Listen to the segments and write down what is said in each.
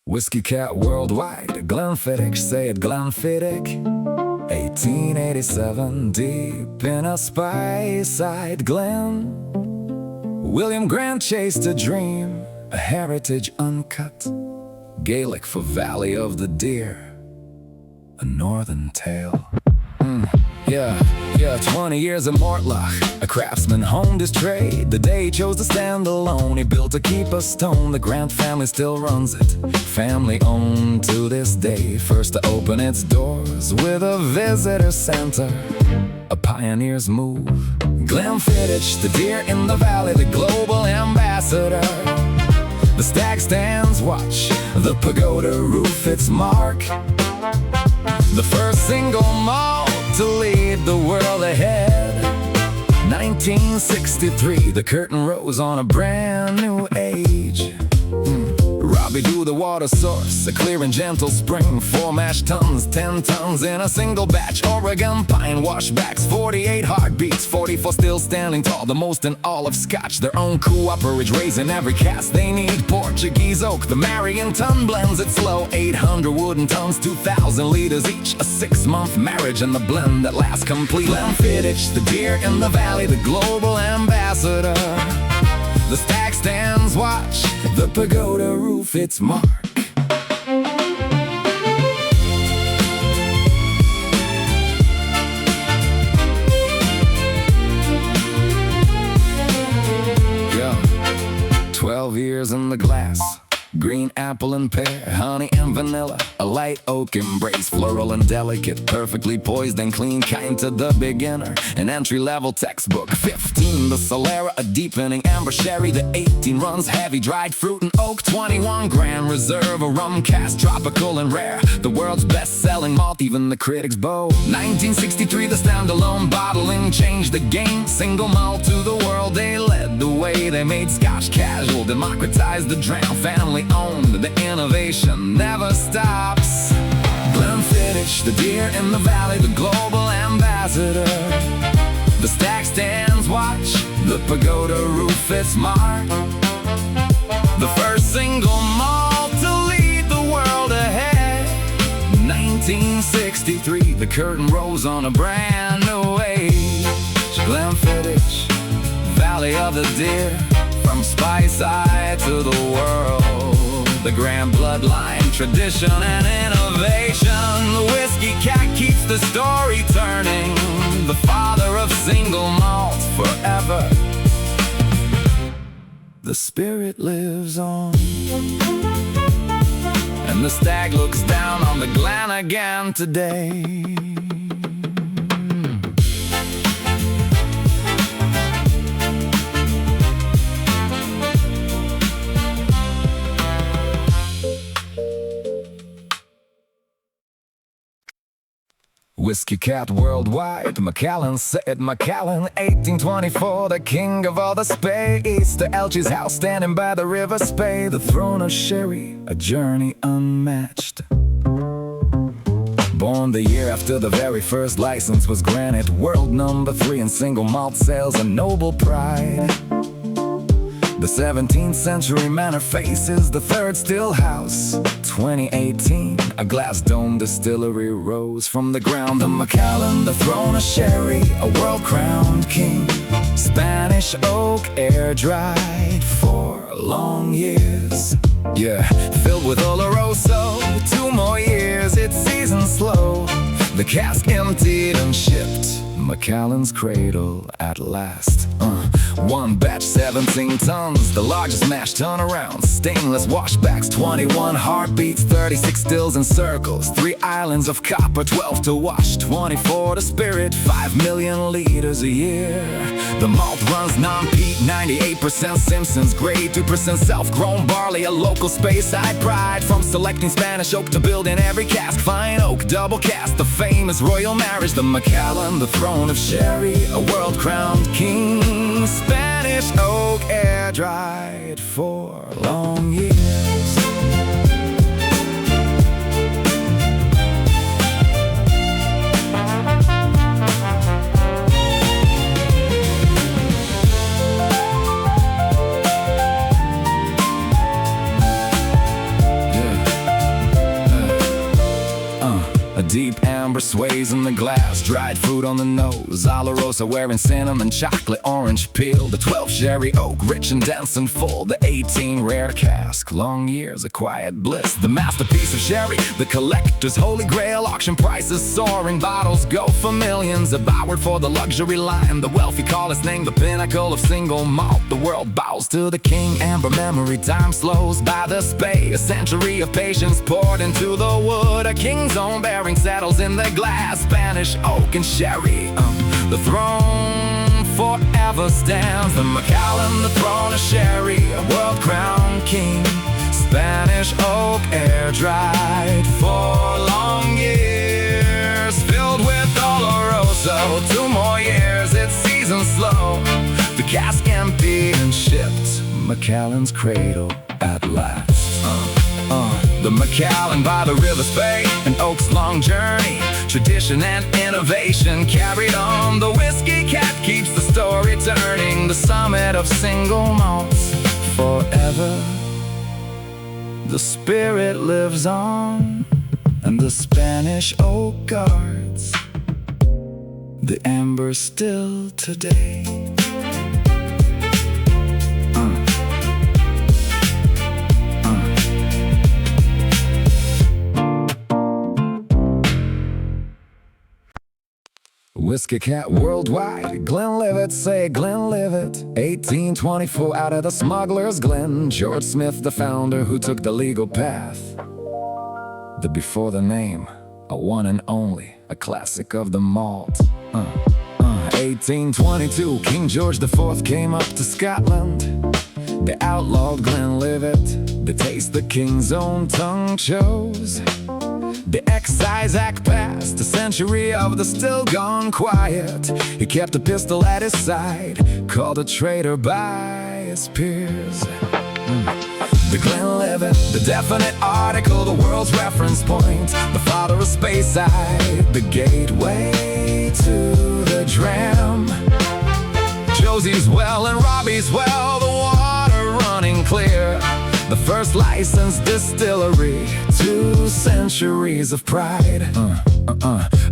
Whisky Cat worldwide, Glenfiddich, say it Glenfiddich. 1887, deep in a Speyside glen, William Grant chased a dream, a heritage uncut, Gaelic for Valley of the Deer, a northern tale. 20 years of Mortlach, a craftsman honed his trade. The day he chose to stand alone, he built a keeper stone. The Grant family still runs it, family owned to this day. First to open its doors with a visitor center, a pioneer's move. Glenfiddich, the deer in the valley, the global ambassador. The stag stands watch, the pagoda roof its mark. The first single malt to lead the world ahead. 1963, the curtain rose on a brand new age. Robbie do the water source, a clear and gentle spring. 4 mash tons, 10 tons in a single batch. Oregon pine washbacks, 48 heartbeats, 44 still standing tall, the most in all of Scotch. Their own cooperage raising every cask they need. Portuguese oak, the Marion ton blends it slow. 800 wooden tons, 2,000 liters each. A 6-month marriage and the blend that lasts complete. Glenfiddich, the deer in the valley, the global ambassador. The stag stands watch, the pagoda roof its mark. Yeah, 12 years in the glass, green apple and pear, honey and vanilla, a light oak embrace, floral and delicate, perfectly poised and clean, kind to the beginner, an entry-level textbook. 15, the Solera, a deepening amber sherry. The 18 runs heavy, dried fruit and oak. 21 Grand Reserve, a rum cast, tropical and rare, the world's best-selling malt, even the critics bow. 1963, the standalone bottling changed the game. Single malt to the world, they led the way. They made Scotch casual, democratized the dram, family owned, the innovation never stops. Glenfiddich, the deer in the valley, the global ambassador. The stag stands watch, the pagoda roof its mark. The first single malt to lead the world ahead. 1963, the curtain rose on a brand new age. Glenfiddich, Valley of the Deer, from Speyside to the world. The grand bloodline, tradition and innovation. The Whisky Cat keeps the story turning, the father of single malt forever. The spirit lives on, and the stag looks down on the glen again today. Whisky Cat worldwide, Macallan, say it Macallan. 1824, the king of all the Speys. The Elchie's house standing by the river Spey. The throne of sherry, a journey unmatched. Born the year after the very first license was granted. World number 3 in single malt sales, a noble pride. The 17th century manor faces the third still house. 2018, a glass dome distillery rose from the ground. The Macallan, the throne of sherry, a world-crowned king. Spanish oak, air-dried for long years. Filled with Oloroso, 2 more years, it's seasoned slow. The cask emptied and shipped, Macallan's cradle at last. 1 batch, 17 tons, the largest mash turnaround. Stainless washbacks, 21 heartbeats, 36 stills and circles. 3 islands of copper, 12 to wash, 24 to spirit, 5 million liters a year. The malt runs non-peat, 98% Simpsons grade, 2% self-grown barley, a local Speyside pride. From selecting Spanish oak to building every cask, fine oak, double cast, the famous royal marriage. The Macallan, the throne of sherry, a world-crowned king. Spanish oak, air-dried for long years. Deep amber sways in the glass, dried fruit on the nose, Oloroso wearing cinnamon, chocolate, orange peel. The 12 sherry oak, rich and dense and full. The 18 rare cask, long years of quiet bliss. The masterpiece of sherry, the collector's holy grail. Auction prices soaring, bottles go for millions. A byword for the luxury line, the wealthy call its name the pinnacle of single malt. The world bows to the king, amber memory, time slows by the spay. A century of patience poured into the wood. A king's own bearing settles in the glass, Spanish oak and sherry. The throne forever stands. The Macallan, the throne of sherry, a world-crowned king. Spanish oak, air-dried for long years, filled with Oloroso. 2 more years, it's season slow. The cask empty and shipped, Macallan's cradle at last. The Macallan by the river's bay, an oak's long journey. Tradition and innovation carried on. The Whisky Cat keeps the story turning. The summit of single malts forever. The spirit lives on, and the Spanish oak guards the amber still today. Whisky Cat worldwide, Glenlivet, say Glenlivet. 1824 out of the smuggler's glen. George Smith, the founder who took the legal path. The before the name, a one and only, a classic of the malt. 1822, King George IV came up to Scotland. They outlawed Glenlivet, the taste the king's own tongue chose. The Excise Act passed, a century of the still gone quiet. He kept a pistol at his side, called a traitor by his peers. The Glenlivet, the definite article, the world's reference point. The father of Speyside, the gateway to the dram. Josie's well and Robbie's well, the water running clear. The first licensed distillery, 2 centuries of pride.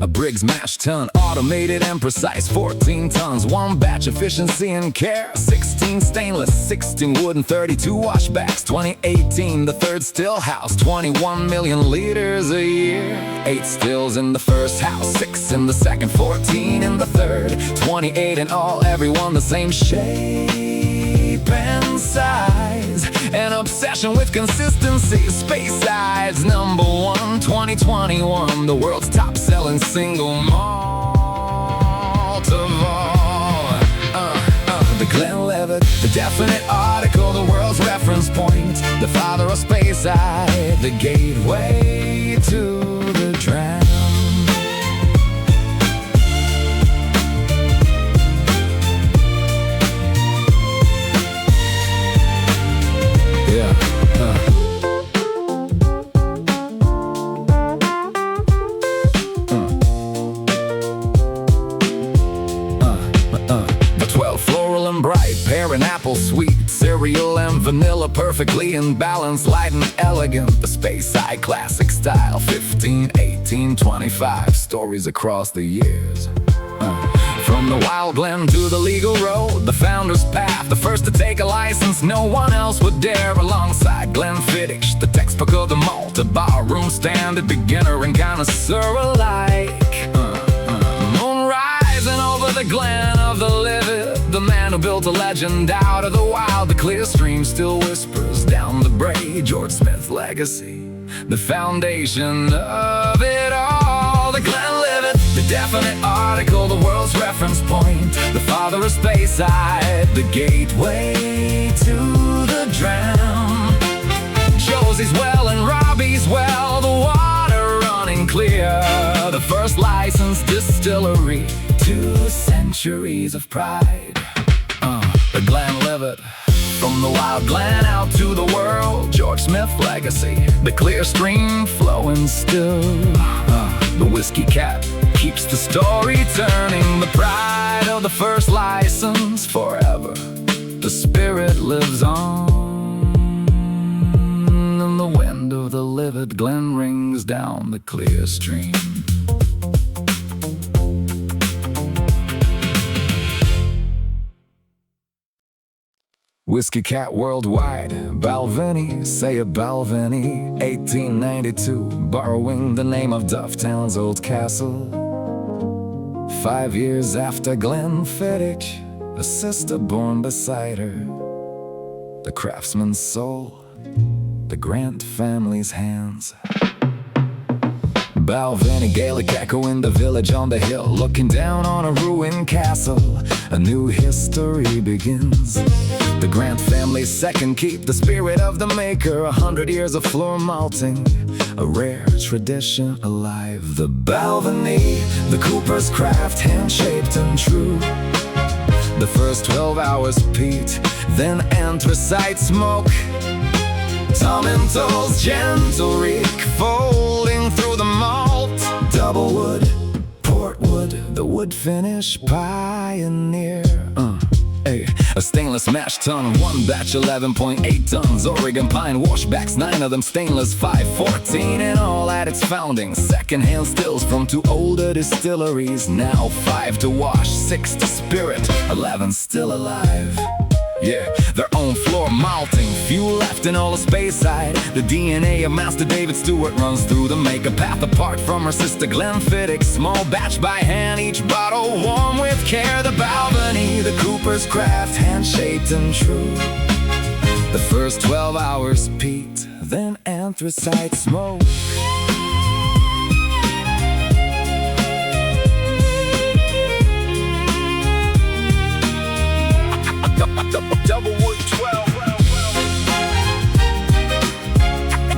A Briggs mash tun, automated and precise, 14 tons, 1 batch, efficiency and care. 16 stainless, 16 wood and 32 washbacks. 2018, the 3rd still house, 21 million liters a year. 8 stills in the first house, 6 in the second, 14 in the third. 28 in all, everyone the same shape and size. An obsession with consistency. Speyside's #1, 2021, the world's top-selling single malt of all. The Glenlivet, the definite article, the world's reference point. The father of Speyside, the gateway to the dram. The 12 floral and bright, pear and apple sweet, cereal and vanilla perfectly in balance, light and elegant. The Speyside classic style, 15, 18, 25 stories across the years. From the wild glen to the legal road, the founder's path, the first to take a license no one else would dare. Alongside Glenfiddich, the textbook of the malt, a barroom standard, beginner and connoisseur alike. Moon rising over the glen of the livid, the man who built a legend out of the wild. The clear stream still whispers down the brae, George Smith's legacy, the foundation of it all. The Glenlivet, the definite article, the world's reference point. The father of Speyside, the gateway to the dram. Josie's well and Robbie's well, the water running clear. The first licensed distillery, 2 centuries of pride. The Glenlivet, from the wild glen out to the world, George Smith legacy, the clear stream flowing still. The Whisky Cat keeps the story turning, the pride of the first license forever. The spirit lives on, and the wind of the livid glen rings down on the clear stream. Whisky Cat worldwide, Balvenie, say it Balvenie, 1892, borrowing the name of Dufftown's old castle. 5 years after Glenfiddich, a sister born beside her, the craftsman's soul, the Grant family's hands. Balvenie, Gaelic echo in the village on the hill, looking down on a ruined castle. A new history begins. The Grant family's second keep, the spirit of the maker, 100 years of floor malting, a rare tradition alive. The Balvenie, the cooper's craft, hand-shaped and true. The first 12 hours peat, then anthracite smoke. Tomintoul's gentle reek folding through the malt. Double wood, port wood, the wood finish pioneer. A stainless mash tun, one batch 11.8 tons. Oregon pine washbacks, 9 of them stainless, 514 in all at its founding. Second-hand stills from 2 older distilleries, now 5 to wash, 6 to spirit, 11 still alive. Yeah, their own floor malting, few left in all of Speyside. The DNA of Master David Stewart runs through the make, a path apart from her sister Glenfiddich. Small batch by hand, each bottle warm with care. The Balvenie, the cooper's craft, hand-shaped and true. The first 12 hours peat, then anthracite smoke. Doublewood 12.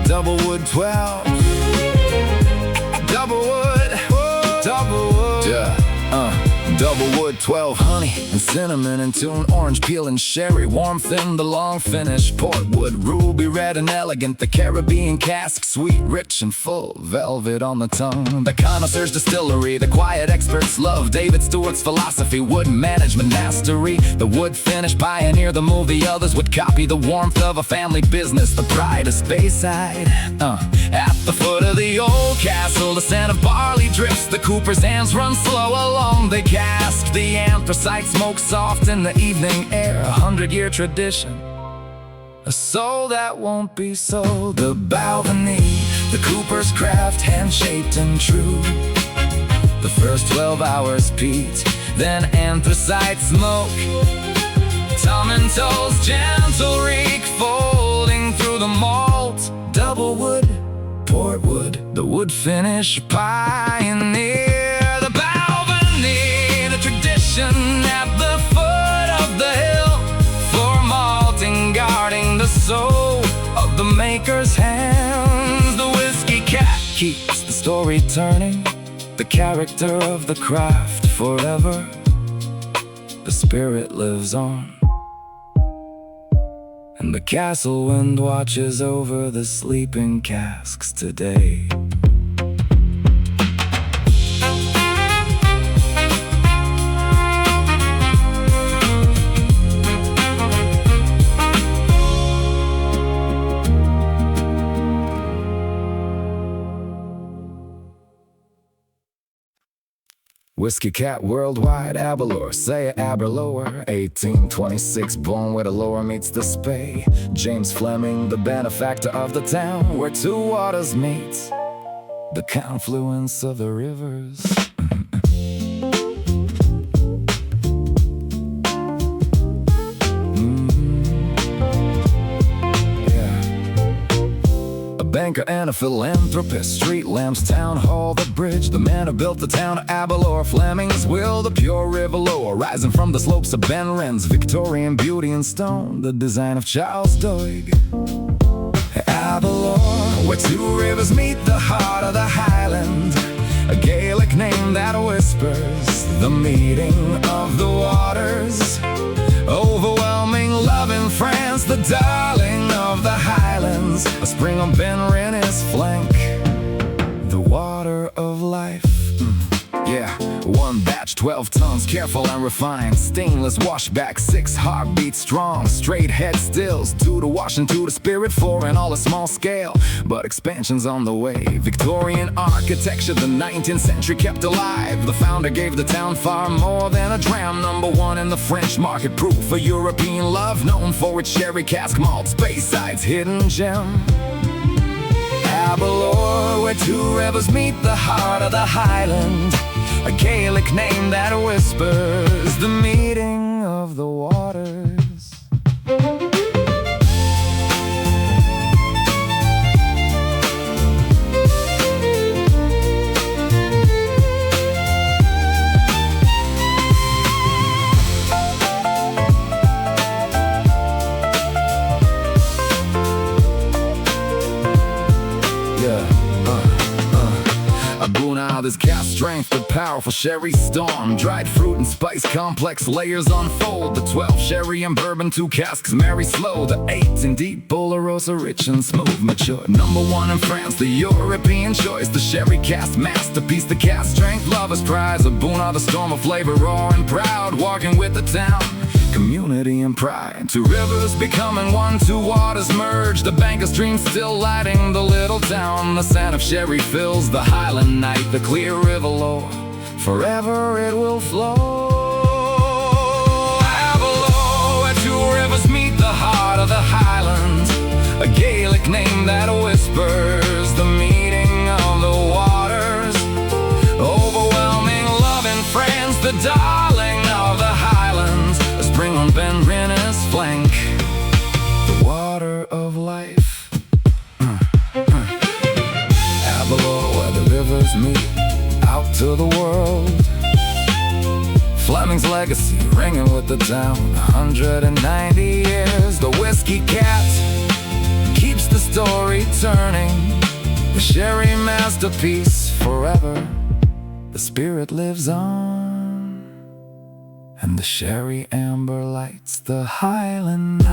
Doublewood 12. Doublewood. Yeah. Doublewood 12, honey and cinnamon and tune, orange peel and sherry, warmth in the long finish. Portwood, ruby red and elegant, the Caribbean cask, sweet, rich and full, velvet on the tongue. The connoisseur's distillery, the quiet experts love David Stewart's philosophy, wood management mastery. The wood finish pioneer, the move the others would copy, the warmth of a family business, the pride of Speyside. At the foot of the old castle, the scent of barley drifts, the cooper's hands run slow along the cask. The anthracite smoke soft in the evening air, 100-year tradition, a soul that won't be sold. The Balvenie, the cooper's craft, hand-shaped and true. The first 12 hours peat, then anthracite smoke. Tomintoul's gentle reek folding through the malt. Double wood, port wood, the wood finish pioneer. The Balvenie, the tradition at the foot of the hill, for malting, guarding the soul of the maker's hands. The Whisky Cat keeps the story turning, the character of the craft forever. The spirit lives on, and the castle wind watches over the sleeping casks today. Whisky Cat worldwide, Aberlour, say Aberlour, 1826, born where the lower meets the Spey. James Fleming, the benefactor of the town, where 2 waters meet, the confluence of the rivers. Banker and a philanthropist, street lamps, town hall, the bridge, the man who built the town of Aberlour. Fleming's will, the pure river Loire, rising from the slopes of Ben Wren's Victorian beauty and stone, the design of Charles Doig. Aberlour, where 2 rivers meet, the heart of the Highland, a Gaelic name that whispers the meeting of the waters. Overwhelming love in France, the darling of the Highlands, a spring on Ben Wren's flank, the water of life. Yeah, one batch batch, 12 tons, careful and refined. Stainless washback, 6 heartbeats strong. Straight head stills, 2 to wash and 2 to spirit, 4 in all a small scale. But expansion's on the way. Victorian architecture, the 19th century kept alive. The founder gave the town far more than a dram. #1 in the French market, proof for European love. Known for its sherry cask malt, Speyside's hidden gem. Aberlour, where 2 rivers meet the heart of the Highland. A Gaelic name that whispers the meeting of the waters. There's cast strength, the powerful sherry storm. Dried fruit and spice complex layers unfold. The 12 sherry and bourbon, 2 casks marry slow. The 8 in deep Oloroso, rich and smooth, mature. #1 in France, the European choice. The sherry cast masterpiece, the cast strength lover's prize. A boon of the storm of flavor, raw and proud, walking with the town. Community and pride, 2 rivers becoming one, 2 waters merge. The banker stream still lighting the little town. The scent of sherry fills the highland night. The clear river low, forever it will flow. Aberlour, where 2 rivers meet the heart of the Highlands. A Gaelic name that whispers the meeting of the waters. Overwhelming love in France, the darling of the Highlands. Spring on Ben Rinne's flank, the water of life. Aberlour, where the rivers meet, out to the world. Fleming's legacy ringing with the town. 190 years, the Whisky Cat keeps the story turning. The sherry masterpiece forever, the spirit lives on. And the sherry amber lights the Highland.